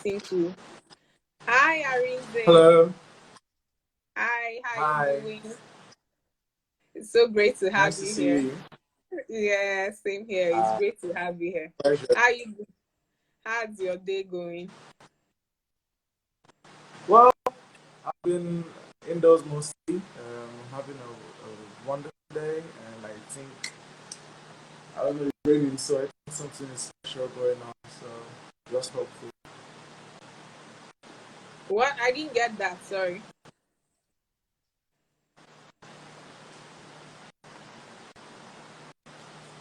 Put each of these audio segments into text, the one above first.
chatting to. Hi, Arinze. Hello. Hi, how you Hi. doing? It's so great to have Nice to you see here. you. Yeah, same here. It's Uh, great to have you here. Pleasure. How you? How's your day going? Well, I've been indoors mostly, having a wonderful day, and I think I don't know it's raining, so I think something is special going on. So just hopeful. What? I didn't get that. Sorry.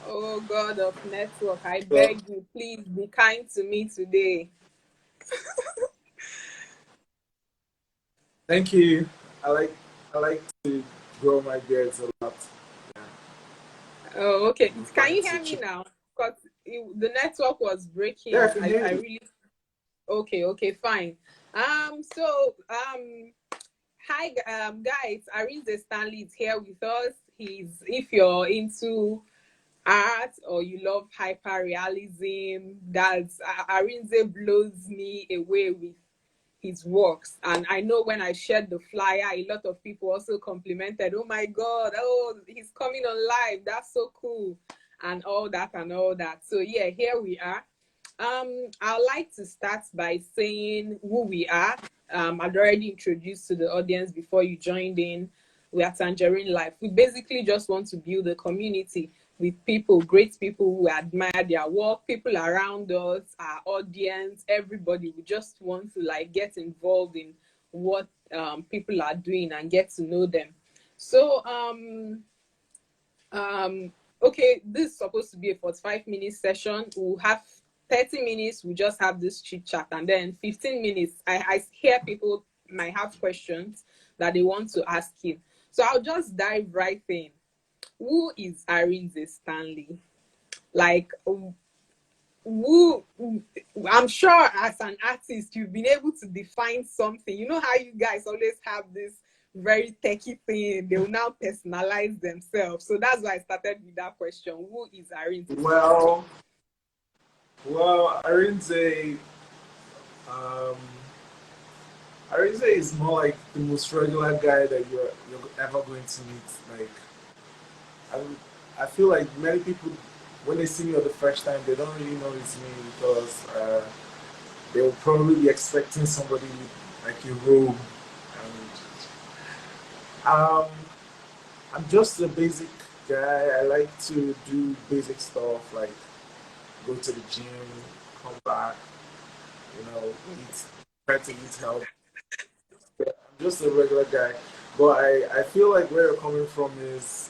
Oh God of network, I So beg you, please be kind to me today. thank you. I like to grow my beards a lot. Yeah, Oh, okay. I'm Can trying you to hear me chip. now? Because the network was Yeah, I breaking. can I, hear I you. really. Okay, fine. So, hi, guys. Arinze Stanley is here with us. If you're into art or you love hyperrealism, Arinze blows me away with his works. And I know when I shared the flyer, a lot of people also complimented, oh my God, oh, he's coming on live. That's so cool. And all that and all that. So yeah, here we are. I'd like to start by saying who we are. I'd already introduced to the audience before you joined in. We are Tangerine Life. We basically just want to build a community with people, great people who admire their work, people around us, our audience, everybody. We just want to like get involved in what people are doing and get to know them. So um okay, this is supposed to be a 45-minute session. We'll have 30 minutes, we just have this chit chat, and then 15 minutes I hear people might have questions that they want to ask you. So I'll just dive right in. Who is Arinze Stanley? Like, who? I'm sure as an artist you've been able to define something. You know how you guys always have this very techie thing, they will now personalize themselves. So that's why I started with that question. Who is Arinze Stanley? Well, Arinze, um, Arinze is more like the most regular guy that you're ever going to meet. Like I feel like many people, when they see me for the first time, they don't really know it's me because they will probably be expecting somebody with like a robe. And I'm just a basic guy. I like to do basic stuff like go to the gym, come back, eat, try to eat healthy. I'm just a regular guy. But I feel like where you're coming from is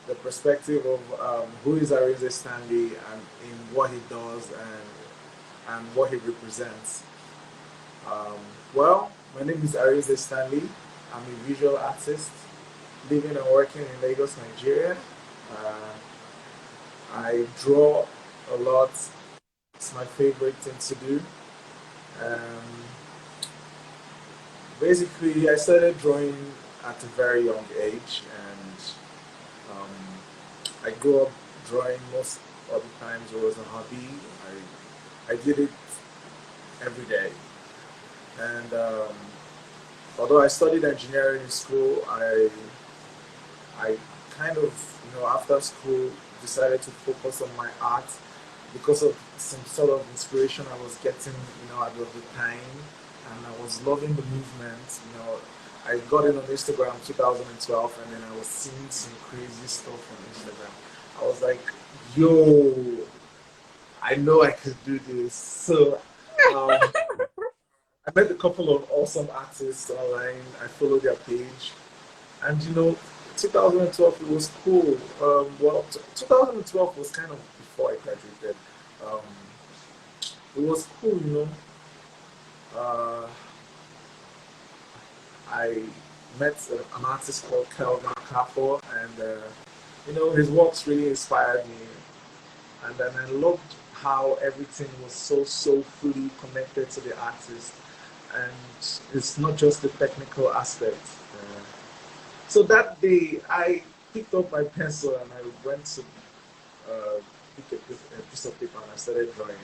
the perspective of who is Arinze Stanley and in what he does and what he represents. Um, well, my name is Arinze Stanley. I'm a visual artist living and working in Lagos, Nigeria. Uh, I draw a lot. It's my favorite thing to do. Um, Basically, I started drawing at a very young age, and um, I grew up drawing most of the times. It was a hobby. I did it every day, and although I studied engineering in school, I kind of after school decided to focus on my art because of some sort of inspiration I was getting at the time, and I was loving the movement. I got in on Instagram 2012, and then I was seeing some crazy stuff on Instagram. I was like, yo, I know I could do this. So um, I met a couple of awesome artists online. I followed their page, and 2012 it was cool. Well, 2012 was kind of before I graduated. Um, it was cool. Uh, I met an artist called Kelvin Kapo, and his works really inspired me. And then I loved how everything was so fully connected to the artist, and it's not just the technical aspect. So that day, I picked up my pencil and I went to uh, pick a piece of paper and I started drawing.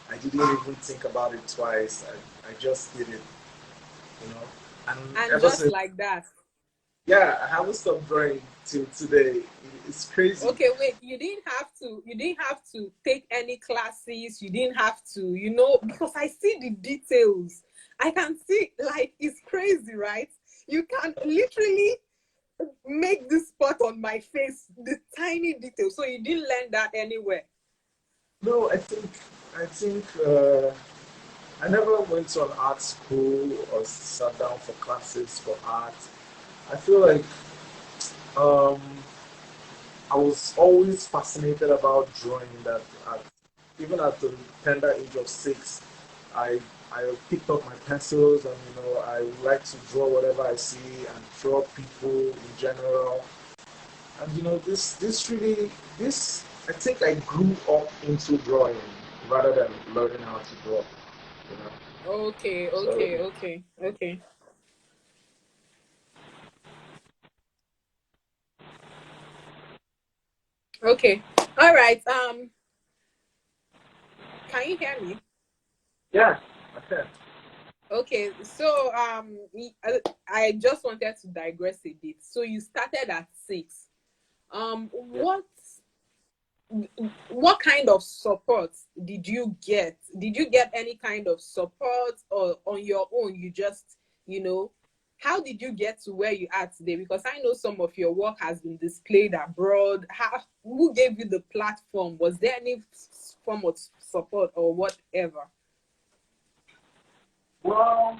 I I didn't even think about it twice. I just did it, you know. And And ever just since, like that. yeah, I haven't stopped drawing till today. It's crazy. Okay, wait, you didn't have to take any classes, you didn't have to, you know, because I see the details. I can see, like, it's crazy, right? You can literally make this spot on my face, the tiny details. So you didn't learn that anywhere. No, I think I never went to an art school or sat down for classes for art. I feel like um, I was always fascinated about drawing. That at, even at the tender age of 6, I I picked up my pencils and I like to draw whatever I see and draw people in general. And this really this I think I grew up into drawing rather than learning how to draw. You know. Okay, So okay, okay, okay, okay. All right. Can you hear me? yeah, okay. Okay, so I just wanted to digress a bit. So you started at 6. Um, Yeah. what what kind of support did you get? Did you get any kind of support, or on your own you just, you know, how did you get to where you are today? Because I know some of your work has been displayed abroad. Who gave you the platform? Was there any form of support or whatever? Well,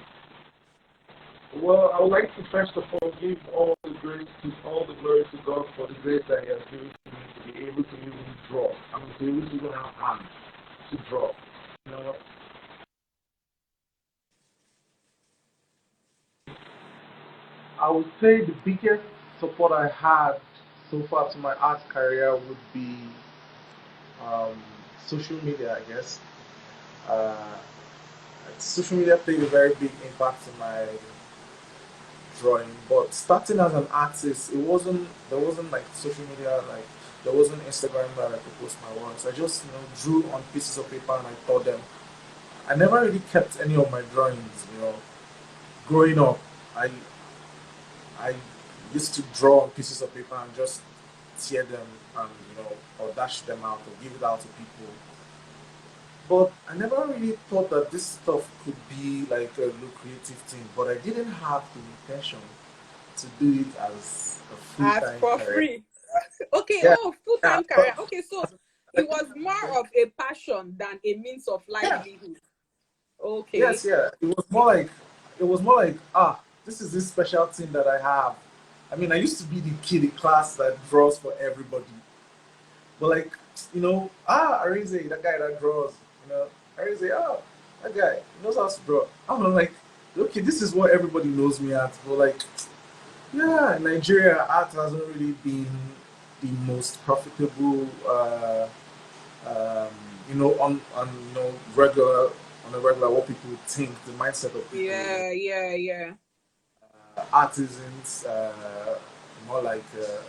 well, I would like to first of all give all the glory to God for the grace that He has given to me to be able to even draw. I mean, to be able to even have hands to draw. You know, I would say the biggest support I had so far to my art career would be um, social media, I guess. Uh, Social media played a very big impact in my drawing. But starting as an artist, there wasn't like social media, like there wasn't Instagram where I could post my works. I just drew on pieces of paper and I taught them. I never really kept any of my drawings. Growing up, I I used to draw on pieces of paper and just tear them and or dash them out or give it out to people. But I never really thought that this stuff could be like a lucrative thing. But I didn't have the intention to do it as a full As time for career. free. Okay, Yeah, oh, full yeah, time career. Okay, so I it didn't was have the more intention. of a passion than a means of Yeah, livelihood. Okay. yes, yeah. It was more like this is this special thing that I have. I mean, I used to be the kid in class that draws for everybody. But like, Arinze, that guy that draws, Arinze, that guy he knows how to draw. I'm like, okay, this is what everybody knows me at. But like, yeah, in Nigeria, art hasn't really been the most profitable, um, regular on a regular what people think, the mindset of people. Yeah, yeah, yeah. Artisans, more like a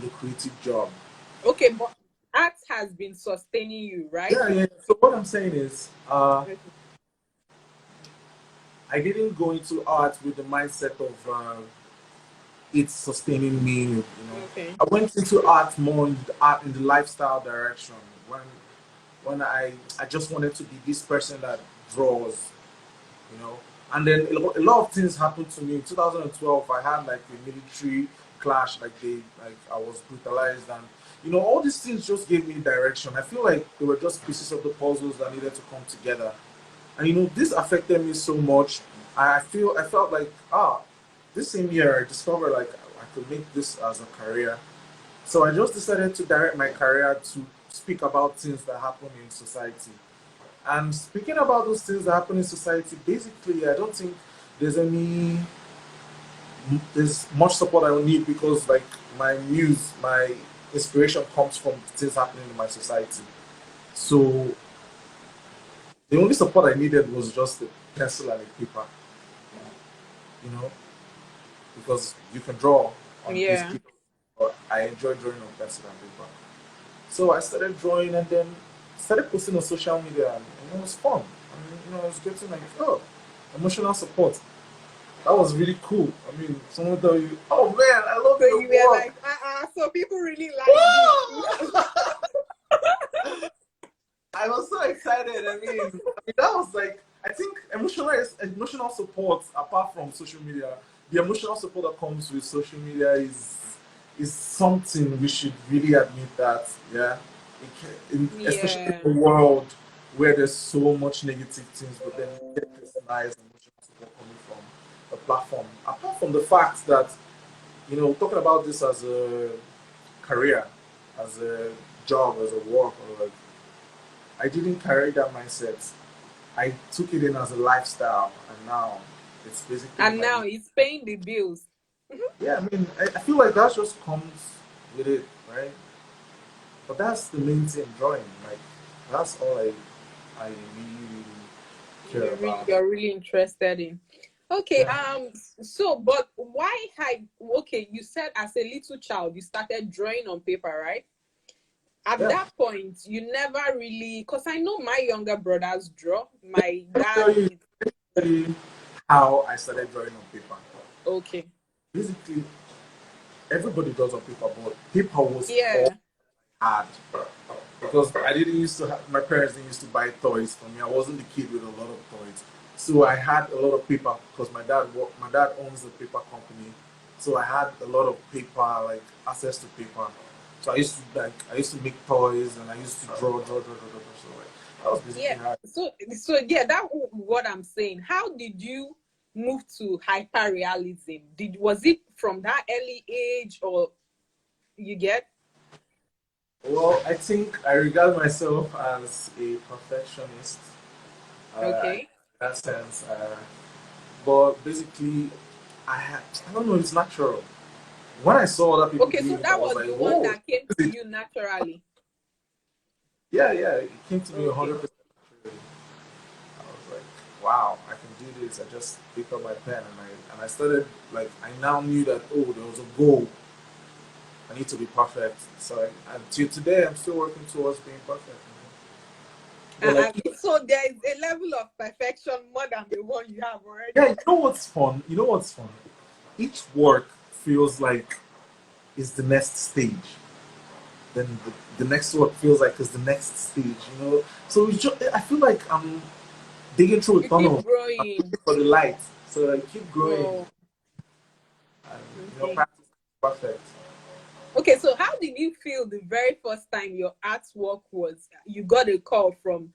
lucrative job. Okay, but art has been sustaining you, right? Yeah, yeah. So what I'm saying is, Okay. I didn't go into art with the mindset of it sustaining me. Okay. I went into art more in the art in the lifestyle direction when I just wanted to be this person that draws, you know. And then a lot of things happened to me in 2012. I had like a military clash, like I was brutalized, and all these things just gave me direction. I feel like they were just pieces of the puzzles that needed to come together. And this affected me so much. I felt like this same year I discovered like I could make this as a career. So I just decided to direct my career to speak about things that happen in society. And speaking about those things that happen in society, basically I don't think there's any there's much support I will need because like my muse, my inspiration comes from things happening in my society. So the only support I needed was just a pencil and a paper, you know, because you can draw on this paper. But I enjoy drawing on pencil and paper. So I started drawing, and then started posting on social media, and it was fun. I mean, I was getting like, oh, emotional support. That was really cool. I mean, someone tell you, oh man, I love So your you were work. like, so people really like this. Woo! I was so excited. I mean, that was like, I think emotional support apart from social media, the emotional support that comes with social media is something we should really admit that, yeah, especially Yeah. in a world where there's so much negative things, but then you get personalized emotional support coming from a platform. Apart from the fact that, talking about this as a career, as a job, as a work, or like, I didn't carry that mindset. I took it in as a lifestyle, and now it's basically And my, now it's paying the bills. yeah. I mean, I feel like that just comes with it, right? But that's the main thing, drawing. Like, that's all I really care about. You're really interested in. Okay, Yeah, so but why hide? Okay, you said as a little child you started drawing on paper, right? At yeah. that point, you never really, because I know my younger brothers draw. My Let me tell dad you, is tell you how I started drawing on paper. okay. Basically, everybody does on paper, but paper was all Yeah. hard. Because I didn't used to have, my parents didn't used to buy toys for me. I wasn't the kid with a lot of toys, so I had a lot of paper because my dad owns the paper company, so I had a lot of paper, like access to paper. So I used to make toys and I used to draw. So like, that was Yeah. basically how. So yeah, that's what I'm saying. How did you move to hyperrealism? Was it from that early age, or you get? Well, I think I regard myself as a perfectionist. In Okay. that sense, but basically, I don't know. It's natural. When I saw other people Okay, doing so it, I that was was like, the one whoa. that came to you naturally. Yeah, yeah, it came to me Okay. 100% naturally. I was like, wow, I can do this. I just picked up my pen and I started, like, I now knew that, oh, there was a goal. I need to be perfect. So until today, I'm still working towards being perfect. But like, So there is a level of perfection more than the one you have yeah, already. you know what's fun? You know what's fun? Each work feels like is the next stage. Then the next work feels like is the next stage. So I feel like I'm digging through a You keep tunnel. I'm growing. looking for the light. So I keep growing Oh, and okay. practice is perfect. Okay, so how did you feel the very first time your artwork was you got a call from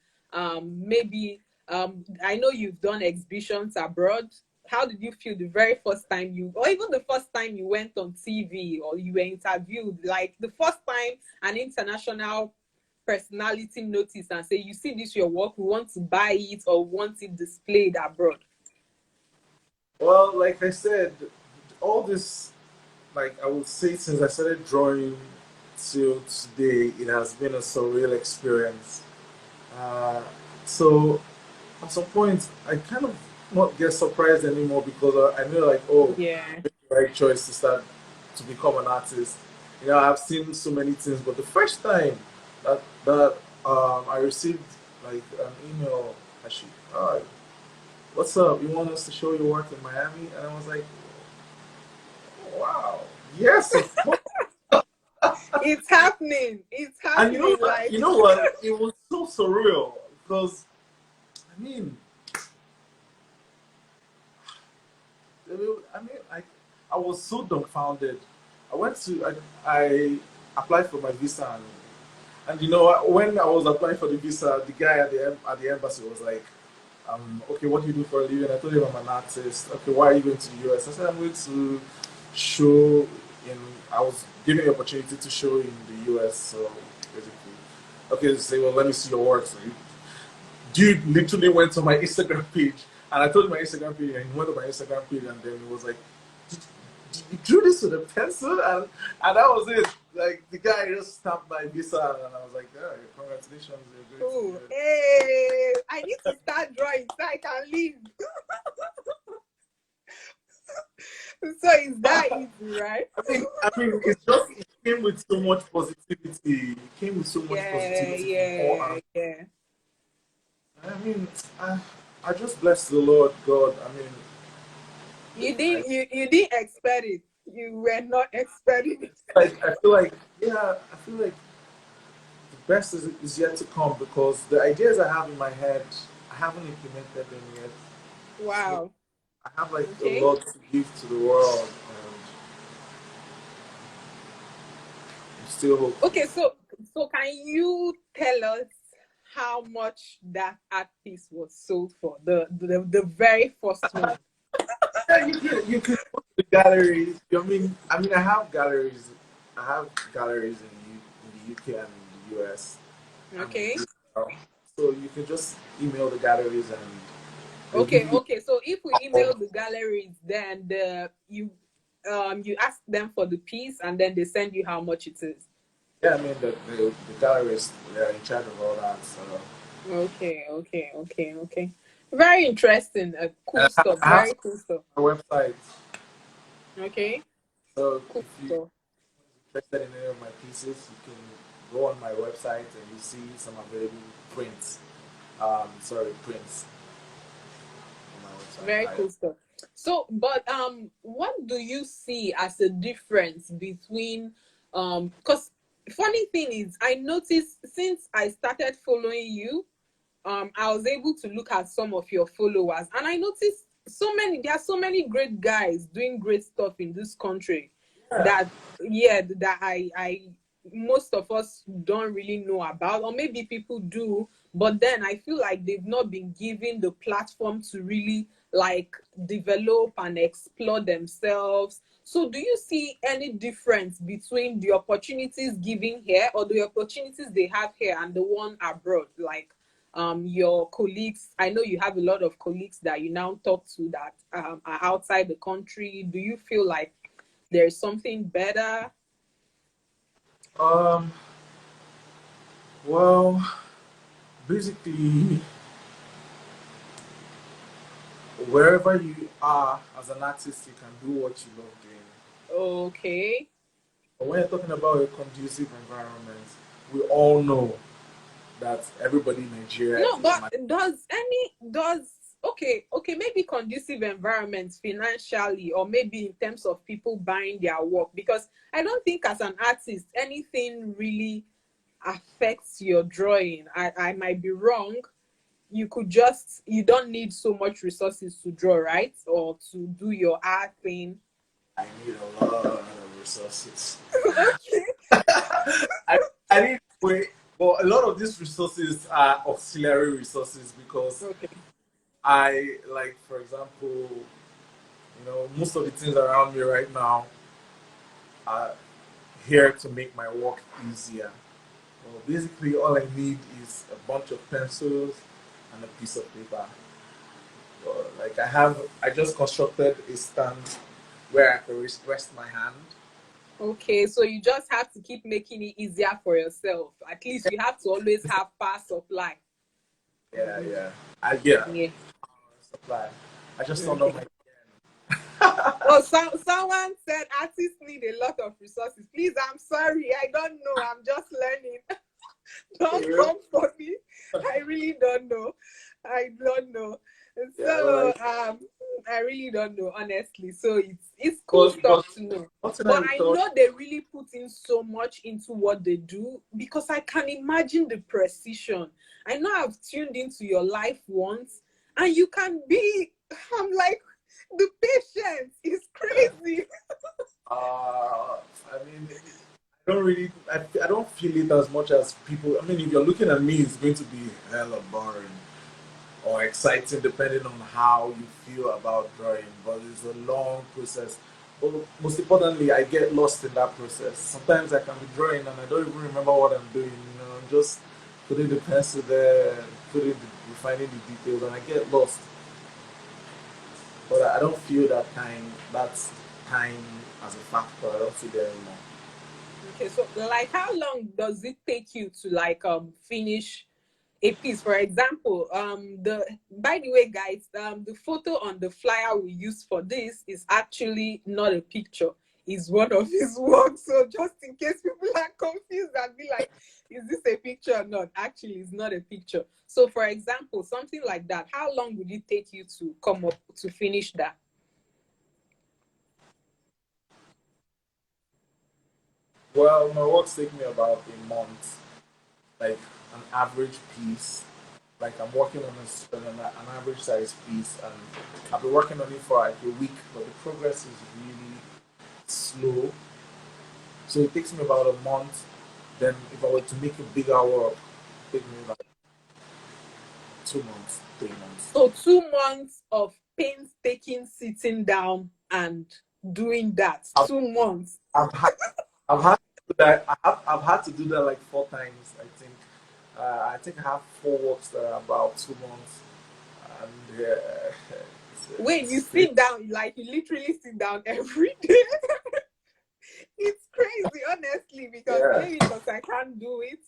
maybe I know you've done exhibitions abroad. How did you feel the very first time or even the first time you went on TV or you were interviewed, like the first time an international personality noticed and say, you see this your work, we want to buy it or want it displayed abroad? Well, like I said, all this, like I would say, since I started drawing till today, it has been a surreal experience. Uh, so at some point, I kind of not get surprised anymore because I know, like, oh, Yeah. it's the right choice to become an artist. I've seen so many things, but the first time that I received like an email, actually, oh, what's up? You want us to show your work in Miami? And I was like, wow, yes, of course. It's happening. It's And you know happening. what? Like You know what? It was so surreal because I mean, I was so dumbfounded. I went to I applied for my visa and when I was applying for the visa, the guy at the embassy was like, okay, what do you do for a living? I told him I'm an artist. Okay, why are you going to the US? I said I'm going to show in. I was given the opportunity to show in the US. So basically, okay, say, well, let me see your work. So dude literally went to my Instagram page, and I told him my Instagram page, and he went to my Instagram page, and then he was like, did you drew this with a pencil? And that was it. Like, the guy just stamped my visa, and I was like, yeah, congratulations, you're going to oh, the US. hey, I need to start drawing so I can leave. So it's that easy, right? It's just, it came with so much positivity. It came with so much Yeah, positivity from all yeah, angles. I mean, I, I just bless the Lord God. I mean, I You didn't expect it. You were not expecting it. I feel like yeah, I feel like the best is yet to come because the ideas I have in my head, I haven't implemented them yet. So Wow. I have like a Okay. lot to give to the world, and I'm still hopeful. Okay, so can you tell us how much that art piece was sold for? The very first one. Yeah, you can go to the galleries. I have galleries. I have galleries in the UK and in the US and Okay. Israel. So you can just email the galleries and they'll give Okay, you. okay. So if we email the galleries, then you ask them for the piece and then they send you how much it is. Yeah, the galleries they're in charge of all that. So Okay, okay, okay, okay. Very interesting. and Cool stuff. I have Very cool stuff. a website. Okay, So cool if you're stuff. interested in any of my pieces, you can go on my website and you see some available prints. Prints on my Very website. cool stuff. So, but what do you see as a difference between because funny thing is I noticed since I started following you, I was able to look at some of your followers and I noticed there are so many great guys doing great stuff in this country Yeah. that yeah that I most of us don't really know about, or maybe people do, but then I feel like they've not been given the platform to really like develop and explore themselves. So do you see any difference between the opportunities given here or the opportunities they have here and the one abroad? Like your colleagues, I know you have a lot of colleagues that you now talk to that are outside the country. Do you feel like there's something better? Um. Well, basically, wherever you are as an artist, you can do what you love doing. Okay. But when you're talking about a conducive environment, we all know that everybody in Nigeria No, is but my. okay, maybe conducive environments financially or maybe in terms of people buying their work, because I don't think as an artist anything really affects your drawing. I might be wrong. You don't need so much resources to draw, right? Or to do your art thing. I need a lot of resources. Okay. I, I need wait, but a lot of these resources are auxiliary resources because Okay. like, for example, most of the things around me right now are here to make my work easier. Well, basically, all I need is a bunch of pencils and a piece of paper. Like I just constructed a stand where I can rest my hand. Okay, so you just have to keep making it easier for yourself. At least you have to always have power supply. Yeah, yeah. Yeah, Yeah. supply. I just turned on Okay. my. Oh, someone said artists need a lot of resources. Please, I'm sorry. I don't know. I'm just learning. Don't come for me. I really don't know. I don't know. Yeah, So like, I really don't know, honestly. So it's cool but stuff to know. nothing I But would I tell. know they really put in so much into what they do because I can imagine the precision. I know I've tuned into your life once, and you can be. I'm like, the patience is crazy. I mean, I don't feel it as much as people. I mean, if you're looking at me, it's going to be hella boring or exciting depending on how you feel about drawing. But it's a long process. But most importantly, I get lost in that process. Sometimes I can be drawing and I don't even remember what I'm doing. I'm just putting the pencil there, refining the details, and I get lost. But I don't feel that time as a factor. I don't feel it anymore. Okay, so like how long does it take you to like finish a piece? For example, the by the way, guys, the photo on the flyer we use for this is actually not a picture. is one of his works. So just in case people are confused and be like, is this a picture or not? Actually, it's not a picture. So for example, something like that, how long would it take you to come up to finish that? Well, my works take me about a month, like an average piece. Like I'm working on an average size piece, and I've been working on it for like a week, but the progress is really slow. So it takes me about a month. Then if I were to make a bigger work, it take me like 2 months, 3 months. So 2 months of painstaking sitting down and doing that. I've, 2 months. I've had I've had to do that. I've had to do that like 4 times. I think I have 4 works that are about 2 months, and Wait, you it's crazy. sit down, like you literally sit down every day. It's crazy, honestly, because Yeah. maybe because I can't do it.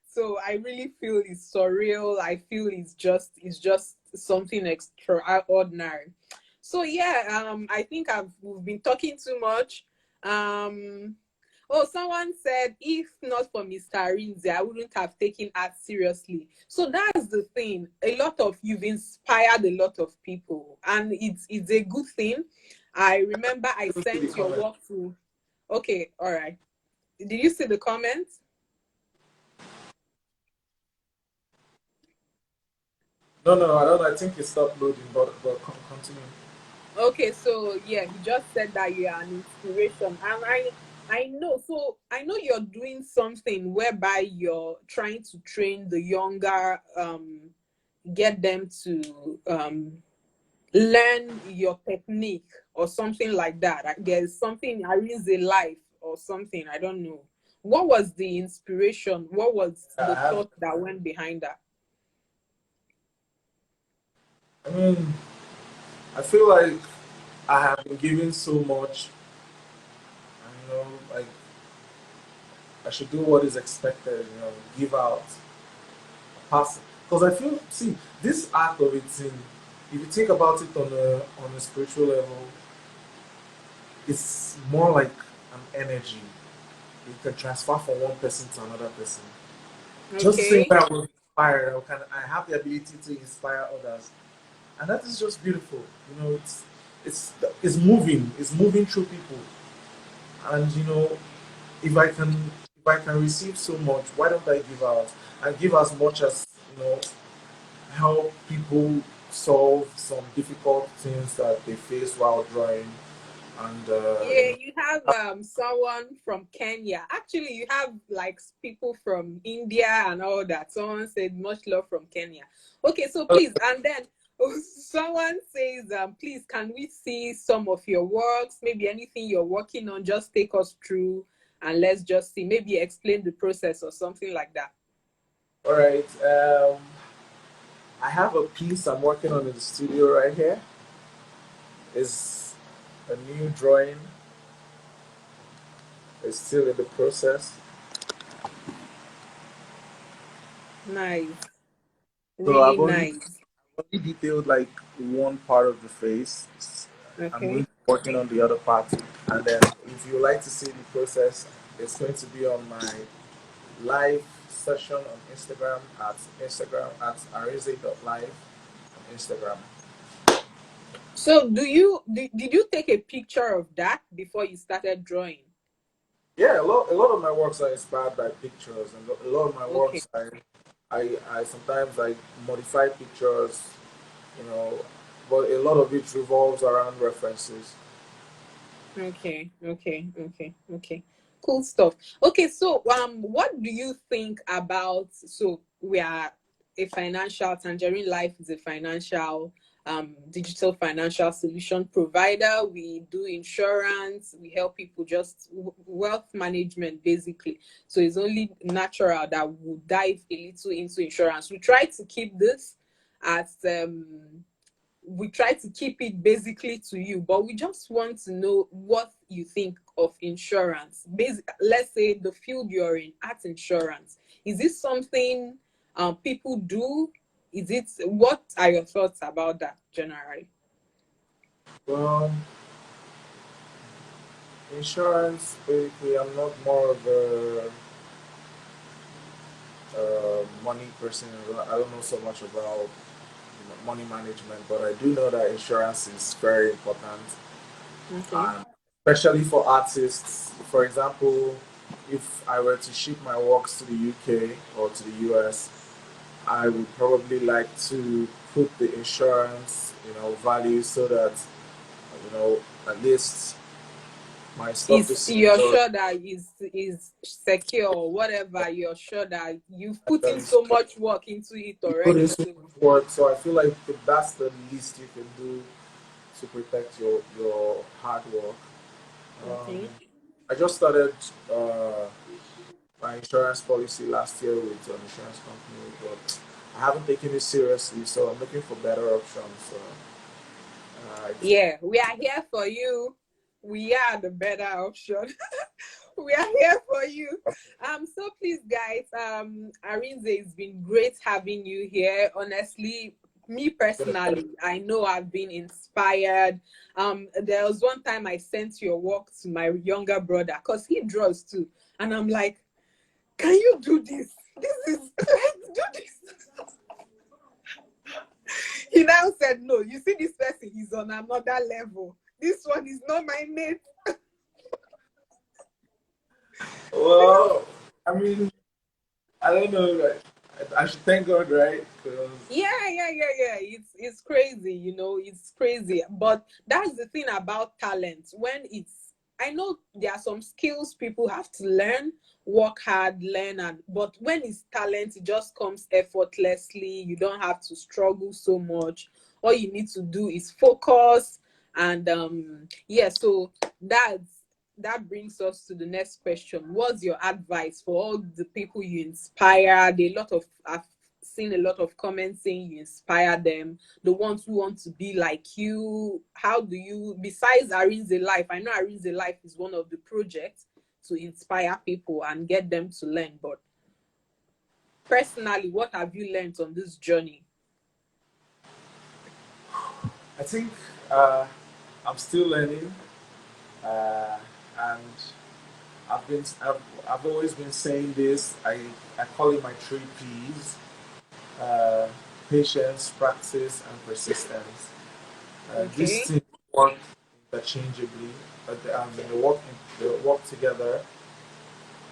So I really feel it's surreal. I feel it's just something extraordinary. So yeah, I think we've been talking too much. Um oh, someone said if not for Mr. Arinze, I wouldn't have taken art seriously. So that's the thing. A lot of you've inspired a lot of people, and it's a good thing. I remember I The sent your comment. work to. Okay, all right. Did you see the comments? No, no, I don't. I think it stopped loading, but continue. Okay, so yeah, he just said that you are an inspiration, and I know. So I know you're doing something whereby you're trying to train the younger, get them to learn your technique or something like that. There's something Arinze Life or something. I don't know. What was the inspiration? What was I the have. thought that went behind that? I mean, I feel like I have been given so much, and like I should do what is expected. Give out, pass. Because I feel, see, this act of it, if you think about it on a spiritual level, it's more like an energy. You can transfer from one person to another person. Just the same Okay. way I was inspired, I have the ability to inspire others, and that is just beautiful. It's it's moving. It's moving through people, and if I can if I can receive so much, why don't I give out and give as much as help people solve some difficult things that they face while drawing, and Yeah, you have someone from Kenya. Actually, you have like people from India and all that. Someone said much love from Kenya. Okay, so please, and then someone says, please, can we see some of your works? Maybe anything you're working on, just take us through and let's just see. Maybe explain the process or something like that. all right. I have a piece I'm working on in the studio right here. It's a new drawing. It's still in the process. Nice, So really nice. only detailed like one part of the face. I'm going Okay. to be working on the other part. And then if you like to see the process, it's going to be on my live session on Instagram at arinze.live on Instagram. So, did you take a picture of that before you started drawing? Yeah, a lot of my works are inspired by pictures, and a lot of my Okay. works I sometimes I modify pictures, you know, but a lot of it revolves around references. Okay. Cool stuff. Okay, so what do you think about, so we are a financial, Tangerine Life is a financial digital financial solution provider. We do insurance, we help people just wealth management basically. So it's only natural that we'll dive a little into insurance. We try to keep this as we try to keep it basically to you, but we just want to know what you think of insurance. Let's say the field you're in, art insurance. Is this something people do? Is it? What are your thoughts about that generally? Well, Insurance, basically, I'm not more of a money person. I don't know so much about money management, but I do know that insurance is very important, Okay. and especially for artists. For example, if I were to ship my works to the UK or to the US, I would probably like to put the insurance, value so that at least my stuff Is is you're secured, sure that is secure or whatever, you're sure that you've put in actually so secured. much work into it You put in already. so So much work, so I feel like that's the least you can do to protect your hard work. Um, okay. I just started uh, my insurance policy last year with an insurance company, but I haven't taken it seriously, so I'm looking for better options. So, Yeah, we are here for you. We are the better option. We are here for you. So please guys, Arinze, it's been great having you here. Honestly, me personally, I know I've been inspired. There was one time I sent your work to my younger brother because he draws too. And I'm like, can you do this? This is do this. He now said, no, you see, this person is on another level. This one is not my mate. well, I mean, I don't know. I should thank God, right? Because Yeah. It's crazy, it's crazy. But that's the thing about talent. When it's I know there are some skills people have to learn, work hard, learn, but when it's talent, it just comes effortlessly. You don't have to struggle so much. All you need to do is focus and yeah, so that brings us to the next question. What's your advice for all the people you inspired? I've seen a lot of comments saying you inspire them, the ones who want to be like you. How do you, besides Arinze Life, I know Arinze Life is one of the projects to inspire people and get them to learn, but personally, what have you learned on this journey? I think uh, I'm still learning, and I've always been saying this. I call it my three P's: uh, patience, practice, and persistence. These Okay. things work interchangeably, but they work together.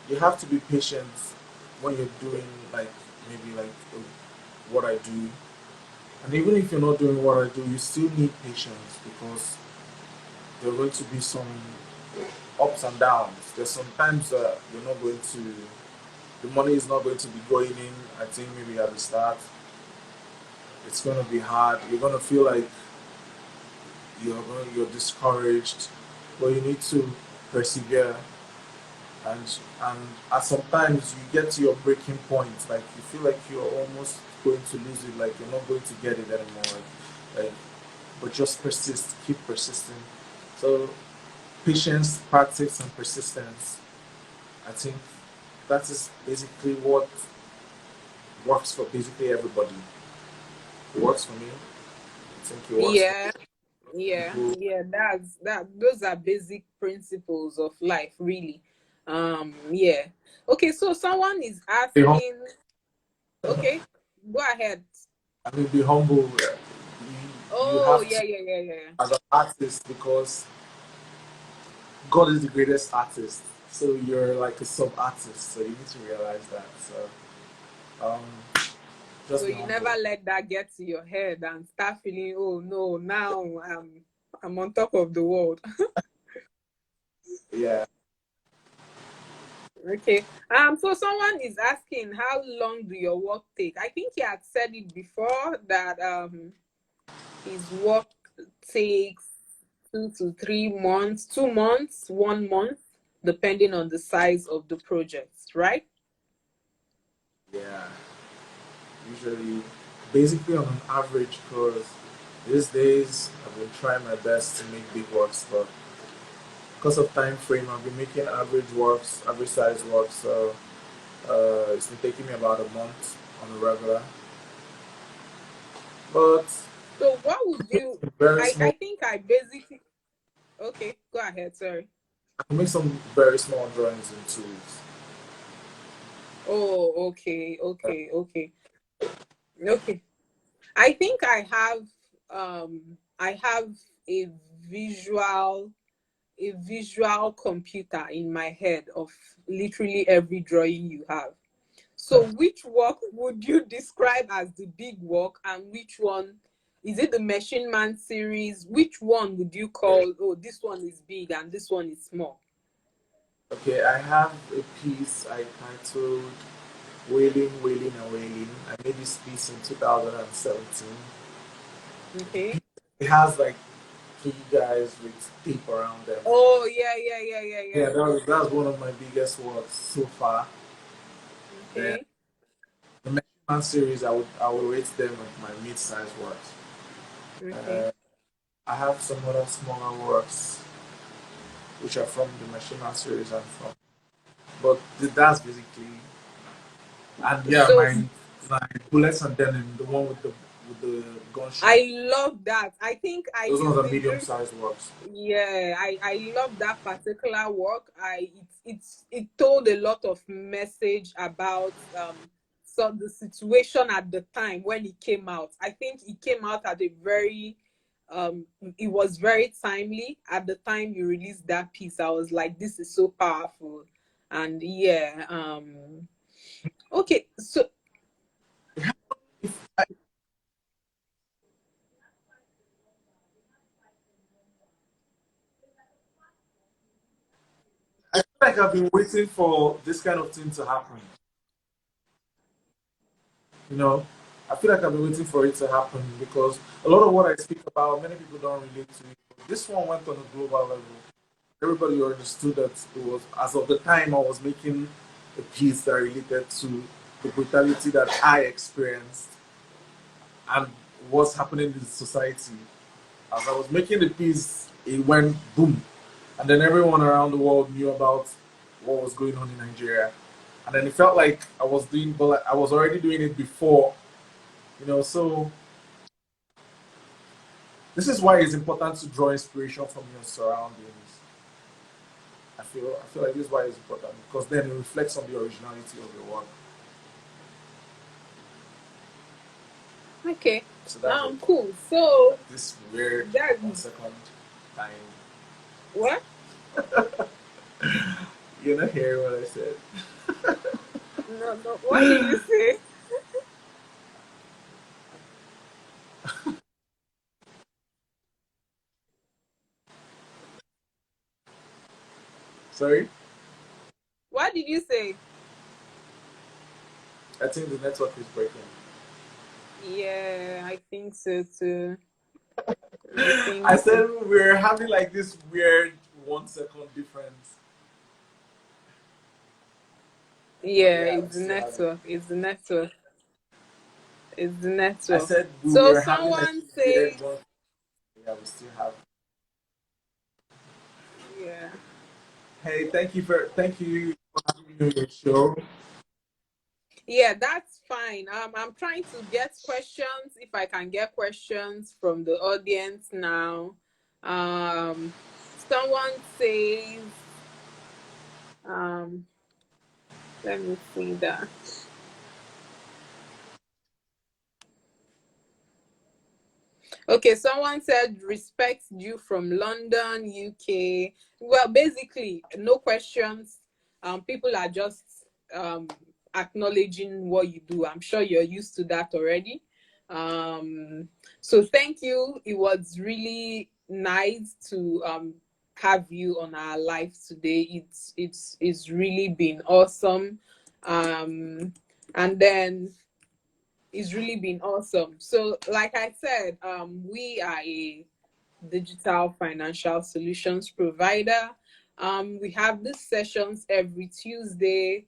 You have to be patient when you're doing, like, maybe like what I do, and even if you're not doing what I do, you still need patience because there are going to be some ups and downs. There's sometimes you're not going to, the money is not going to be going in. I think maybe at the start, it's going to be hard. You're going to feel like you're discouraged, but you need to persevere. And at sometimes you get to your breaking point, like you feel like you're almost going to lose it, like you're not going to get it anymore. Like, but just persist, keep persisting. So patience, practice, and persistence. I think that is basically what works for basically everybody. It works for me. I think it works for Yeah, people. those are basic principles of life, really. Yeah. Okay, so someone is Be hum- asking. Okay, go ahead. I mean, be humble. You Oh, have yeah, to, yeah, yeah, yeah. as an artist, because God is the greatest artist. So you're like a sub artist. So you need to realize that. So um, just So be you never humble. let that get to your head and start feeling, oh no, now I'm on top of the world. Yeah. Okay. So someone is asking, how long do your work take? I think he had said it before that his work takes 2 to 3 months, 2 months, 1 month, depending on the size of the project, right? Yeah. Usually, basically on an average, because these days I've been trying my best to make big works, but because of time frame, I've been making average works, average size works. So it's been taking me about a month on a regular. But So what would you very I small. I think I basically okay, go ahead, sorry. I can make some very small drawings in 2 weeks. Oh, okay, okay, okay, okay. I think I have a visual a visual computer in my head of literally every drawing you have. So which work would you describe as the big work, and which one is it? The Machine Man series? Which one would you Okay. call, oh, this one is big and this one is small? Okay, I have a piece I titled Wailing, Wailing, and Wailing. I made this piece in 2017. Okay. It has like three guys with tape around them. Oh, yeah, yeah, yeah, yeah, Yeah, yeah. that's one of my biggest works so far. Then Okay. the Machine Man series, I would rate them like my mid-sized works. Okay. Uh, I have some other smaller works which are from the Machine Man series and from, but that's basically, and yeah, So my bullets and denim, the one with the gunshot. I love that. I think I Those ones used are it during. medium-sized works. Yeah, I love that particular work. It told a lot of message about so the situation at the time when it came out. I think it came out at a very it was very timely at the time you released that piece. I was like, this is so powerful. And yeah, okay, so If I feel like I've been waiting for this kind of thing to happen. You know, I feel like I've been waiting for it to happen because a lot of what I speak about, many people don't relate to it. But this one went on a global level. Everybody understood that it was, as of the time I was making a piece that related to the brutality that I experienced and what's happening in society. As I was making the piece, it went boom. And then everyone around the world knew about what was going on in Nigeria. And then it felt like I was doing, but like I was already doing it before, so this is why it's important to draw inspiration from your surroundings. I feel like this is why it's important because then it reflects on the originality of your work. okay. So that's it. Cool. So This weird that 1 second time. what? You're not hearing what I said. No, no. What did you say? Sorry? What did you say? I think the network is breaking. Yeah, I think so too. I think I so. said we're having like this weird 1 second difference. But Yeah, yeah, we it's the still have it. network. It's the network. It's the I network. said we So were having like someone this weird says, one. Yeah, we still have. yeah. Hey, thank you for having me on your show. Yeah, that's fine. I'm trying to get questions, if I can get questions from the audience now. Um, someone says, um, let me see that. Okay, someone said respect due from London, UK. Well, basically, no questions. People are just um, acknowledging what you do. I'm sure you're used to that already. So thank you. It was really nice to have you on our live today. It's really been awesome. And then it's really been awesome. So, like I said, we are a digital financial solutions provider. We have these sessions every Tuesday,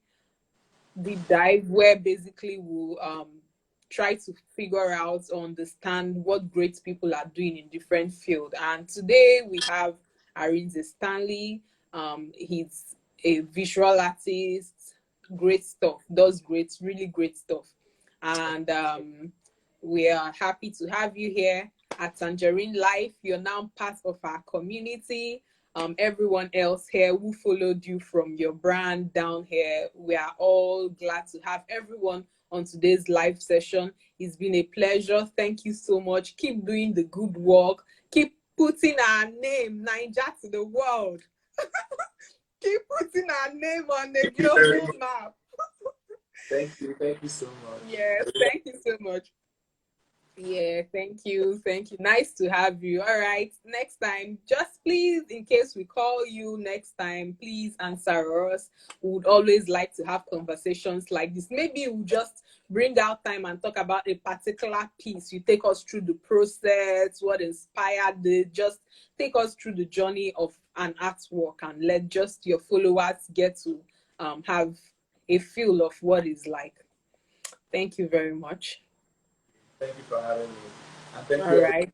deep dive, where basically we'll try to figure out or understand what great people are doing in different fields. And today we have Arinze Stanley. He's a visual artist, great stuff, does great, really great stuff. And we are happy to have you here at Tangerine Life. You're now part of our community. everyone else here who followed you from your brand down here. We are all glad to have everyone on today's live session. It's been a pleasure. Thank you so much. Keep doing the good work. Keep putting our name, Niger, to the world. Keep putting our name on the Thank you very global much. map. Thank you so much. Yes, thank you so much. Yeah, thank you. Thank you. Nice to have you. All right. Next time, just please, in case we call you next time, please answer us. We would always like to have conversations like this. Maybe we'll just bring out time and talk about a particular piece. You take us through the process, what inspired it, just take us through the journey of an artwork and let just your followers get to have a feel of what it's like. Thank you very much. Thank you for having me. And thank All you, everyone. right.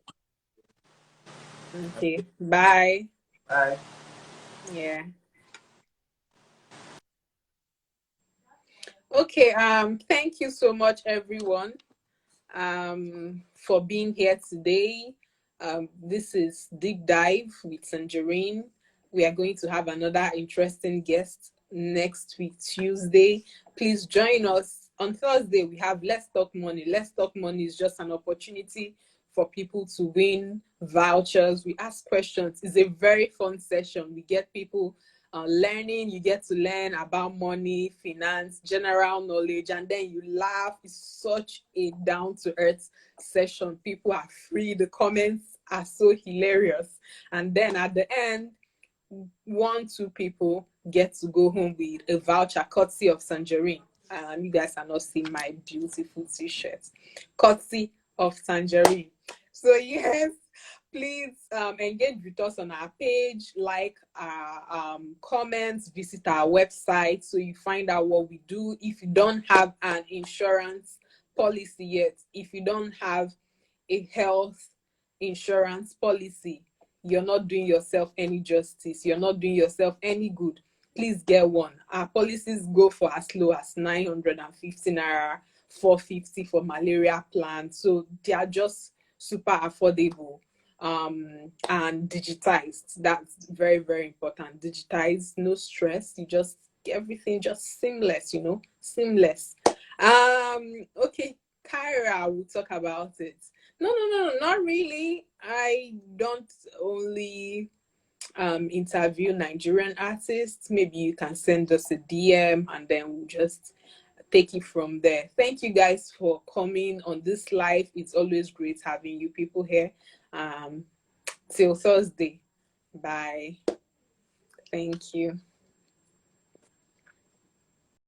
Okay. Bye. Bye. Yeah. Okay. Thank you so much, everyone, for being here today. This is Deep Dive with Tangerine. We are going to have another interesting guest next week, Tuesday. Please join us. On Thursday, we have Let's Talk Money. Let's Talk Money is just an opportunity for people to win vouchers. We ask questions. It's a very fun session. We get people learning. You get to learn about money, finance, general knowledge, and then you laugh. It's such a down to earth session. People are free. The comments are so hilarious. And then at the end, 1, 2 people get to go home with a voucher courtesy of Tangerine. You guys are not seeing my beautiful t-shirt. Courtesy of Tangerine. So yes, please engage with us on our page, like our comments, visit our website so you find out what we do. If you don't have an insurance policy yet, if you don't have a health insurance policy, you're not doing yourself any justice. You're not doing yourself any good. Please get one. Our policies go for as low as 950 naira, 450 for malaria plan. So they are just super affordable and digitized. That's very, very important. Digitized, no stress. You just everything just seamless, seamless. Okay, Kyra will talk about it. No, not really. I don't only interview Nigerian artists. Maybe you can send us a DM and then we'll just take it from there. Thank you guys for coming on this live. It's always great having you people here. Till Thursday. Bye. Thank you.